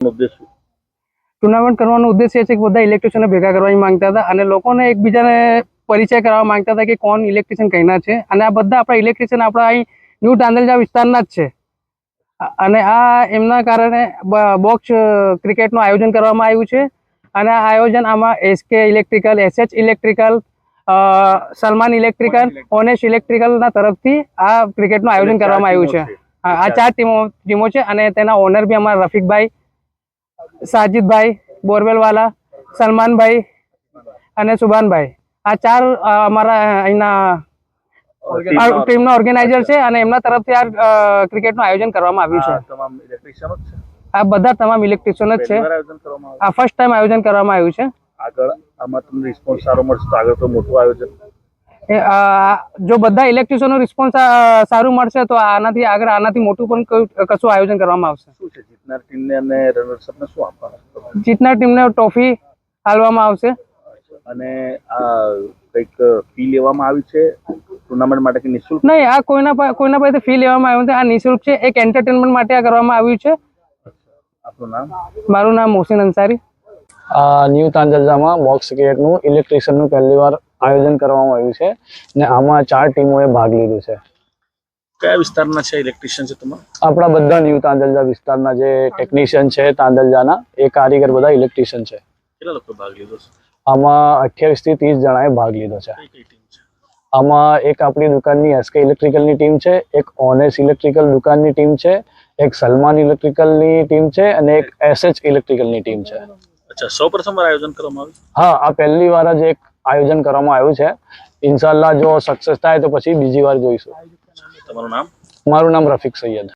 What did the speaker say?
Tournament કરવાનો ઉદ્દેશ્ય છે કે બધા ઇલેક્ટ્રિશિયનને ભેગા કરવા માંગતા હતા અને લોકોને એકબીજાને પરિચય કરવા માંગતા હતા કે કોણ ઇલેક્ટ્રિશિયન કઈના છે અને આ બધા આપણા ઇલેક્ટ્રિશિયન આપણા અહીં ન્યૂ તાંદલજા વિસ્તારના જ છે અને આ એમના કારણે બોક્સ ક્રિકેટનું આયોજન કરવામાં આવ્યું છે અને આ આયોજન આમાં SK electrical, SH electrical, Salman electrical, honest ઇલેક્ટ્રિકલના તરફથી આ ક્રિકેટનું આયોજન કરવામાં આવ્યું છે। આ 4 ટીમો છે અને તેના ઓનર બી અમારા રફીકભાઈ, સાजिदભાઈ બોરવેલવાલા, સલમાનભાઈ અને સુભાનભાઈ, આ 4 અમારા અહીંના ટીમના ઓર્ગેનાઇઝર છે અને એમના તરફથી આ ક્રિકેટનું આયોજન કરવામાં આવ્યું છે। આ બધા તમામ ઇલેક્ટ્રિશિયન જ છે। આ ફર્સ્ટ ટાઈમ આયોજન કરવામાં આવ્યું છે। આગળ આમાં તમને રિસ્પોન્સ સારો મળશે તો આગળ તો મોટું આયોજન, જો બધા ઇલેક્ટ્રિશિયનનો રિસ્પોન્સ સારું મળશે તો આનાથી મોટું પણ કશું આયોજન કરવામાં આવશે। શું છે જીતનાર ટીમને અને રનર્સ અપને શું આપવાના? જીતનાર ટીમને ટ્રોફી આપવામાં આવશે અને કંઈક ફી લેવામાં આવી છે ટુર્નામેન્ટ માટે કે નિઃશુલ્ક? નહીં, આ કોઈના પાસેથી ફી લેવામાં આવ્યું નથી। આ નિઃશુલ્ક છે, એક એન્ટરટેનમેન્ટ માટે આ કરવામાં આવ્યું છે। આપનું નામ? મારું નામ મોહસિન અંસારી। ન્યૂ તાંદલજામાં બોક્સ ક્રિકેટનું ઇલેક્ટ્રિશિયનનું પહેલીવાર આયોજન કરવામાં આવ્યું છે ને આમાં 4 ટીમોએ ભાગ લીધો છે। કયા વિસ્તારના છે ઇલેક્ટ્રિશિયન છે તમારા? આપણા બધા ન્યૂ તાંદલજા વિસ્તારના જે ટેકનિશિયન છે તાંદલજાના એ કારીગર બધા ઇલેક્ટ્રિશિયન છે। કેટલા લોકો ભાગ લીધો છે આમાં? 28 થી 30 જણાએ ભાગ લીધો છે। કઈ કઈ ટીમ છે આમાં? એક આપણી દુકાનની એસકે ઇલેક્ટ્રિકલની ટીમ છે, એક ઓનેસ ઇલેક્ટ્રિકલ દુકાનની ટીમ છે, એક સલમાન ઇલેક્ટ્રિકલની ટીમ છે અને એક એસએચ ઇલેક્ટ્રિકલની ટીમ છે। અચ્છા, સૌપ્રથમ વાર આયોજન કરવામાં આવ્યું? હા, આ પહેલી વાર જ એક આયોજન કરવામાં આવ્યું છે। ઇન્શાલ્લાહ જો સક્સેસ થાય તો પછી બીજી વાર જોઈશું। તમારું નામ? મારું નામ રફીક સૈયદ।